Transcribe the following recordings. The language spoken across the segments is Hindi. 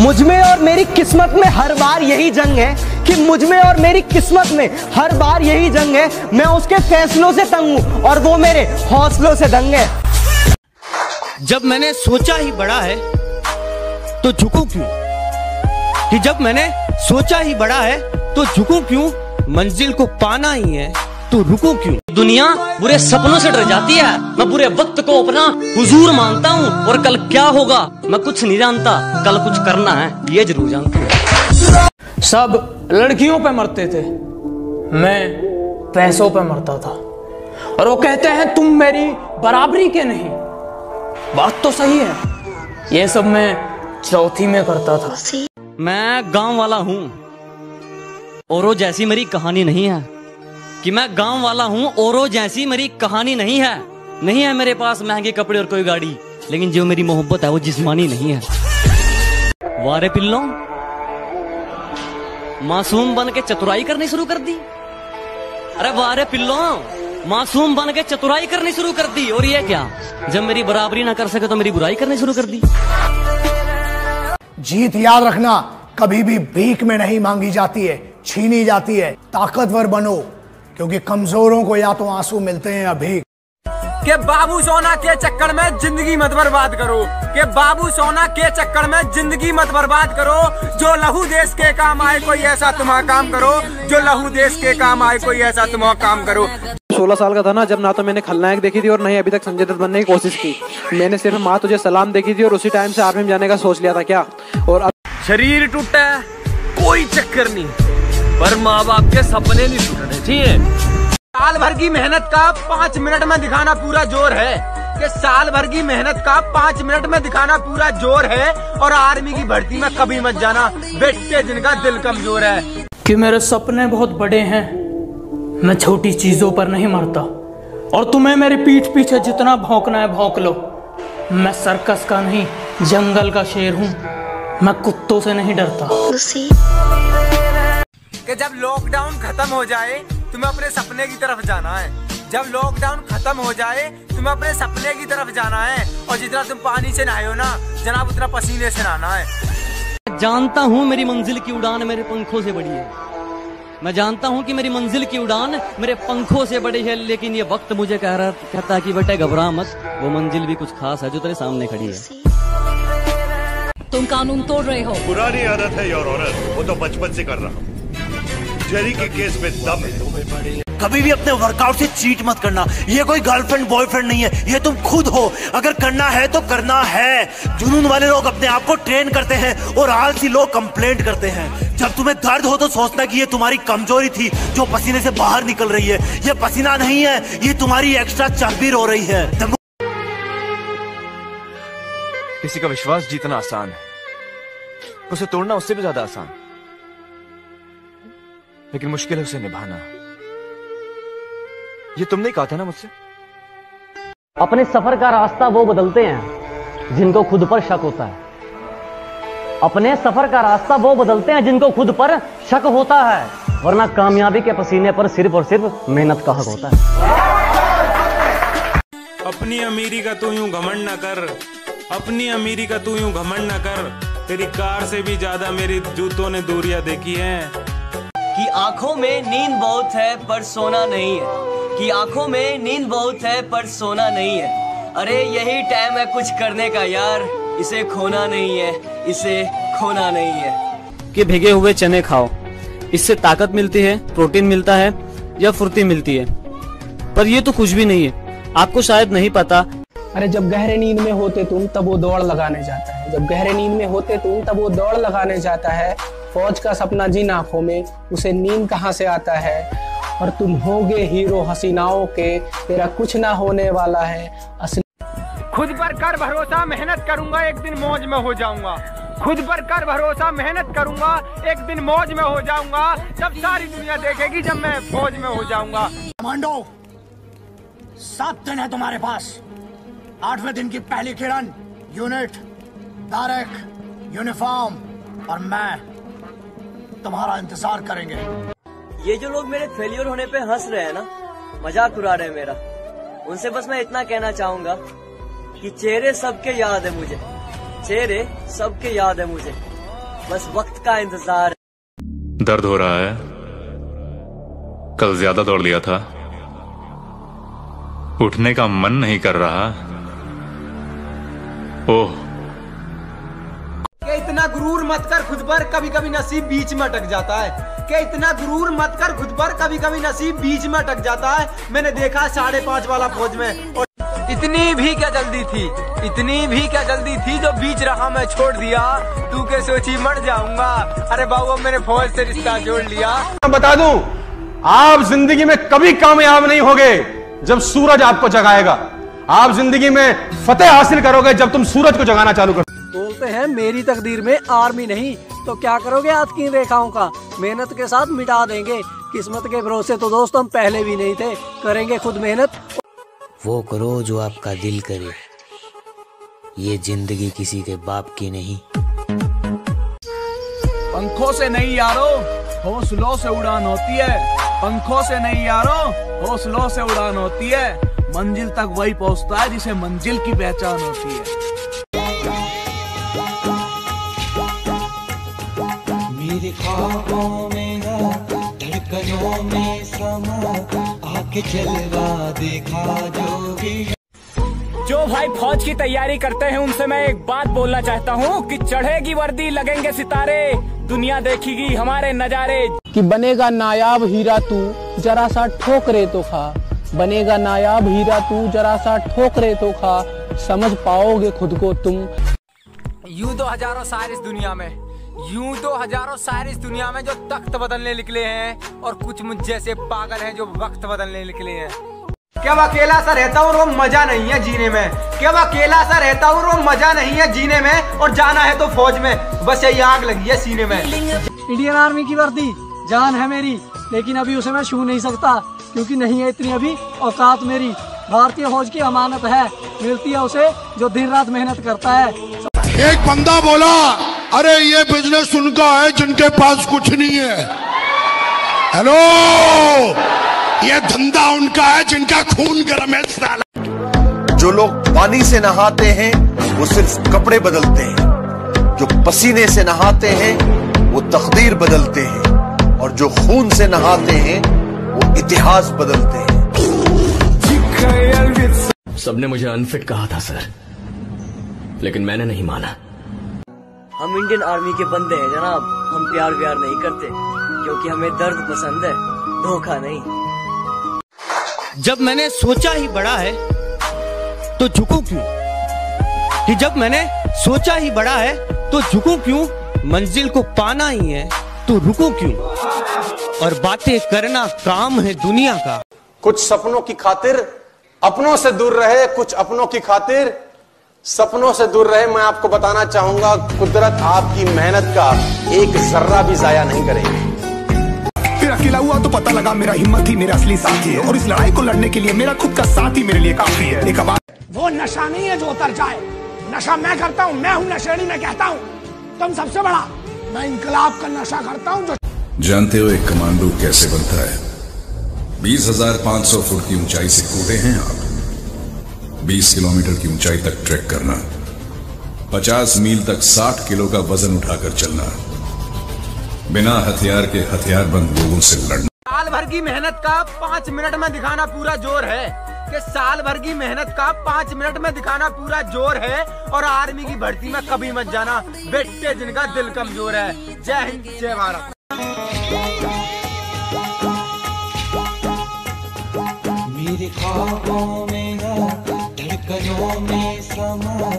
मुझ में और मेरी किस्मत में हर बार यही जंग है कि मुझ में और मेरी किस्मत में हर बार यही जंग है। मैं उसके फैसलों से तंग हूं और वो मेरे हौसलों से दंग है। जब मैंने सोचा ही बड़ा है तो झुकूं क्यों, कि जब मैंने सोचा ही बड़ा है तो झुकूं क्यों, मंजिल को पाना ही है तो रुकूं क्यों। दुनिया बुरे सपनों से डर जाती है, मैं बुरे वक्त को अपना हुजूर मानता हूँ, और कल क्या होगा मैं कुछ नहीं जानता, कल कुछ करना है ये जरूर जानता हूँ। सब लड़कियों पे मरते थे, मैं पैसों पे मरता था, और वो कहते हैं तुम मेरी बराबरी के नहीं। बात तो सही है, ये सब मैं चौथी में करता था। मैं गांव वाला हूँ औरों जैसी मेरी कहानी नहीं है, कि मैं गांव वाला हूँ औरों जैसी मेरी कहानी नहीं है। नहीं है मेरे पास महंगे कपड़े और कोई गाड़ी, लेकिन जो मेरी मोहब्बत है वो जिस्मानी नहीं है। वारे पिल्लों, मासूम बन के चतुराई करनी शुरू कर दी। अरे वारे पिल्लों, मासूम बन के चतुराई करनी शुरू कर दी, और ये क्या, जब मेरी बराबरी ना कर सके तो मेरी बुराई करनी शुरू कर दी। जीत याद रखना कभी भी भीख में नहीं मांगी जाती है, छीनी जाती है। ताकतवर बनो, क्योंकि कमजोरों को या तो आंसू मिलते हैं या भीख। के बाबू सोना के चक्कर में जिंदगी मत बर्बाद करो, के बाबू सोना के चक्कर में जिंदगी मत बर्बाद करो। जो लहू देश के काम आए कोई ऐसा तुम्हारा काम करो, जो लहू देश के काम आए कोई ऐसा तुम्हारा काम करो। 16 साल का था ना जब ना तो मैंने खलनायक देखी थी और नहीं अभी तक संजय दत्त बनने की कोशिश की। मैंने सिर्फ माँ तुझे सलाम देखी थी और उसी टाइम से आर्मी में जाने का सोच लिया था क्या। और अब शरीर टूटा है कोई चक्कर नहीं, पर माँ बाप के सपने नहीं टूटने चाहिए। साल भर की मेहनत का 5 मिनट में दिखाना पूरा जोर है, कि साल भर की मेहनत का 5 मिनट में दिखाना पूरा जोर है। और आर्मी की भर्ती में कभी मत जाना बेटे जिनका दिल कमजोर है। कि मेरे सपने बहुत बड़े हैं, मैं छोटी चीजों पर नहीं मरता, और तुम्हें मेरी पीठ पीछे जितना भौंकना है भौंक लो। मैं सर्कस का नहीं जंगल का शेर हूँ, मैं कुत्तों से नहीं डरता। कि जब लॉकडाउन खत्म हो जाए तुम्हें अपने सपने की तरफ जाना है, जब लॉकडाउन खत्म हो जाए तुम्हें अपने सपने की तरफ जाना है। और जितना तुम पानी से नहाए हो ना जनाब, उतना पसीने से नहाना है। जानता हूँ मेरी मंजिल की उड़ान मेरे पंखों से बड़ी है, मैं जानता हूँ कि मेरी मंजिल की उड़ान मेरे पंखों से बड़ी है, लेकिन ये वक्त मुझे कहता है कि बेटे घबरा मत, वो मंजिल भी कुछ खास है जो तेरे सामने खड़ी है। तुम कानून तोड़ रहे हो। पुरानी आदत है योर ऑनर, वो तो बचपन से कर रहा हूँ। जेरी के केस में दम है। कभी भी अपने वर्कआउट से चीट मत करना, ये कोई गर्लफ्रेंड बॉयफ्रेंड नहीं है, ये तुम खुद हो। अगर करना है तो करना है। जुनून वाले लोग अपने आप को ट्रेन करते हैं और आलसी लोग कंप्लेंट करते हैं। जब तुम्हें दर्द हो तो सोचना कि ये तुम्हारी कमजोरी थी जो पसीने से बाहर निकल रही है। ये पसीना नहीं है, ये तुम्हारी एक्स्ट्रा चर्बी रो रही है। किसी का विश्वास जीतना आसान है, उसे तोड़ना उससे भी ज्यादा आसान, लेकिन मुश्किल है उसे निभाना। ये तुमने कहा था ना मुझसे। अपने सफर का रास्ता वो बदलते हैं जिनको खुद पर शक होता है। अपने सफर का रास्ता वो बदलते हैं जिनको खुद पर शक होता है, वरना कामयाबी के पसीने पर सिर्फ और सिर्फ मेहनत का हक होता है। अपनी अमीरी का तू यूं घमंड न कर, अपनी अमीरी का तू यूं घमंड न कर, तेरी कार से भी ज्यादा मेरी जूतों ने दूरियां देखी हैं। कि आंखों में नींद बहुत है पर सोना नहीं है, कि आंखों में नींद बहुत है पर सोना नहीं है। अरे यही टाइम है कुछ करने का यार, इसे खोना नहीं है, इसे खोना नहीं है। कि भीगे हुए चने खाओ, इससे ताकत मिलती है, प्रोटीन मिलता है या फुर्ती मिलती है, पर ये तो कुछ भी नहीं है, आपको शायद नहीं पता। अरे जब गहरे नींद में होते तुम तब वो दौड़ लगाने जाता है, जब गहरे नींद में होते तुम तब वो दौड़ लगाने जाता है। फौज का सपना जिन आंखों में, उसे नींद कहाँ से आता है। और तुम होगे हीरो हसीनाओं के, तेरा कुछ ना होने वाला है असली। खुद पर कर भरोसा, मेहनत करूंगा एक दिन मौज में हो जाऊंगा। खुद पर कर भरोसा, मेहनत करूंगा एक दिन मौज में हो जाऊंगा। जब सारी दुनिया देखेगी जब मैं फौज में हो जाऊंगा। कमांडो 7 दिन है तुम्हारे पास। 8वें दिन की पहली किरण, यूनिट, तारक, यूनिफॉर्म और मैं तुम्हारा इंतजार करेंगे। ये जो लोग मेरे फेलियर होने पे हंस रहे हैं ना, मजाक उड़ा रहे हैं मेरा, उनसे बस मैं इतना कहना चाहूंगा कि चेहरे सबके याद है मुझे, चेहरे सबके याद है मुझे, बस वक्त का इंतजार। दर्द हो रहा है, कल ज्यादा दौड़ लिया था, उठने का मन नहीं कर रहा। ओह, कि इतना गुरूर मत कर खुद पर, कभी कभी नसीब बीच में अटक जाता है। कि इतना गुरूर मत कर खुद पर, कभी कभी नसीब बीच में अटक जाता है। मैंने देखा 5.5 वाला फौज में। और इतनी भी क्या जल्दी थी, इतनी भी क्या जल्दी थी जो बीच रहा मैं छोड़ दिया। तू के सोची मर जाऊंगा, अरे बाबू मैंने फौज से रिश्ता जोड़ लिया। मैं बता दूं, आप जिंदगी में कभी कामयाब नहीं होगे जब सूरज आपको जगाएगा। आप जिंदगी में फतेह हासिल करोगे जब तुम सूरज को जगाना चालू करोगे। बोलते हैं मेरी तकदीर में आर्मी नहीं, तो क्या करोगे आज की रेखाओं का, मेहनत के साथ मिटा देंगे। किस्मत के भरोसे तो दोस्त हम पहले भी नहीं थे, करेंगे खुद मेहनत। वो करो जो आपका दिल करे, ये जिंदगी किसी के बाप की नहीं। पंखों से नहीं यारो, हौसलों से उड़ान होती है। पंखों से नहीं यारो, हौसलों से उड़ान होती है। मंजिल तक वही पहुंचता है जिसे मंजिल की पहचान होती है। मेरे ख्वाबों में धड़कनों में समा, आके जलवा देखा जो भी। जो भाई फौज की तैयारी करते हैं उनसे मैं एक बात बोलना चाहता हूँ कि चढ़ेगी वर्दी लगेंगे सितारे, दुनिया देखेगी हमारे नजारे। कि बनेगा नायाब हीरा तू जरा सा ठोकरे तो खा, बनेगा नायाब हीरा तू जरा सा ठोकरे तो खा, समझ पाओगे खुद को तुम। यूं तो हजारों शायर इस दुनिया में, यूं तो हजारों शायर इस दुनिया में जो तख्त बदलने निकले हैं, और कुछ मुझ जैसे पागल हैं जो वक्त बदलने निकले हैं। क्या अकेला सा रहता हूँ वो मजा नहीं है जीने में, क्या अकेला सा रहता हूँ वो मजा नहीं है जीने में, और जाना है तो फौज में, बस यही आग लगी है सीने में। इंडियन आर्मी की वर्दी जान है मेरी, लेकिन अभी उसे मैं छू नहीं सकता, क्योंकि नहीं है इतनी अभी औकात मेरी। भारतीय फौज की अमानत है, मिलती है उसे जो दिन रात मेहनत करता है। एक बंदा बोला, अरे ये बिजनेस उनका है जिनके पास कुछ नहीं है। हेलो, ये धंधा उनका है जिनका खून गर्म है साला। जो लोग पानी से नहाते हैं वो सिर्फ कपड़े बदलते हैं, जो पसीने से नहाते हैं वो तकदीर बदलते हैं, और जो खून से नहाते हैं वो इतिहास बदलते हैं। सबने मुझे अनफिट कहा था सर, लेकिन मैंने नहीं माना। हम इंडियन आर्मी के बंदे हैं जनाब, हम प्यार व्यार नहीं करते, क्योंकि हमें दर्द पसंद है, धोखा नहीं। जब मैंने सोचा ही बड़ा है तो झुकूं क्यों, कि जब मैंने सोचा ही बड़ा है तो झुकूं क्यों, मंजिल को पाना ही है तो रुकूं क्यों, और बातें करना काम है दुनिया का। कुछ सपनों की खातिर अपनों से दूर रहे, कुछ अपनों की खातिर सपनों से दूर रहे। मैं आपको बताना चाहूंगा, कुदरत आपकी मेहनत का एक जर्रा भी जाया नहीं करेगी। फिर अकेला हुआ तो पता लगा मेरा हिम्मत ही मेरा असली साथी है, और इस लड़ाई को लड़ने के लिए मेरा खुद का साथ ही मेरे लिए काफी है। एक आवाज, वो नशा नहीं है जो उतर जाए, नशा मैं करता हूँ, मैं हूँ नशेड़ी, मैं कहता हूँ तुम सबसे बड़ा, मैं इनकलाब का नशा करता हूँ। जो जानते हो एक कमांडो कैसे बनता है? 20,500 फुट की ऊंचाई से कूदे हैं आप, 20 किलोमीटर की ऊंचाई तक ट्रैक करना, 50 मील तक 60 किलो का वजन उठाकर चलना, बिना हथियार के हथियारबंद लोगों से लड़ना। साल भर की मेहनत का 5 मिनट में दिखाना पूरा जोर है, कि साल भर की मेहनत का 5 मिनट में दिखाना पूरा जोर है, और आर्मी की भर्ती में कभी मत जाना बेटे जिनका दिल कमजोर है। जय हिंद, जय भारत। मेरे ख्वाबों में धड़कनों में समा,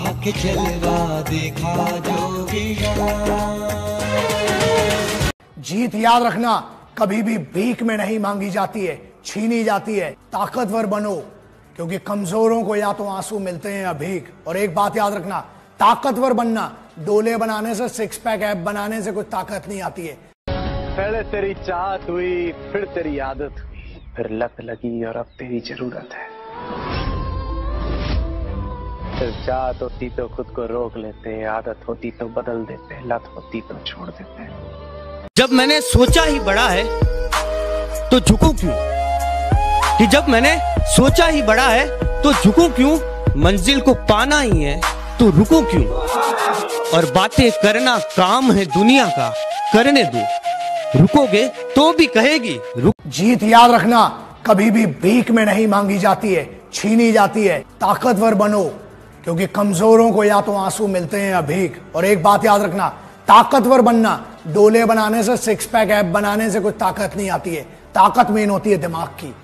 आके जलवा देखा जो भी। जीत याद रखना कभी भी भीख में नहीं मांगी जाती है, छीनी जाती है। ताकतवर बनो, क्योंकि कमजोरों को या तो आंसू मिलते हैं या भीख। और एक बात याद रखना, ताकतवर बनना डोले बनाने से, 6 पैक ऐप बनाने से कोई ताकत नहीं आती है। पहले तेरी चाहत हुई, फिर तेरी आदत हुई, फिर लत लगी और अब तेरी जरूरत है। सिर्फ चाहत होती तो खुद को रोक लेते, आदत होती तो बदल देते, लत होती तो छोड़ देते। जब मैंने सोचा ही बड़ा है तो झुकूं क्यों, कि जब मैंने सोचा ही बड़ा है तो झुकूं क्यों, मंजिल को पाना ही है तो तो रुको क्यों? और बातें करना काम है दुनिया का, करने दो। रुकोगे तो भी कहेगी रुक। जीत याद रखना कभी भी भीख में नहीं मांगी जाती है, छीनी जाती है। ताकतवर बनो, क्योंकि कमजोरों को या तो आंसू मिलते हैं या भीख। और एक बात याद रखना, ताकतवर बनना डोले बनाने से, सिक्स पैक ऐप बनाने से कुछ ताकत नहीं आती है। ताकत मेन होती है दिमाग की।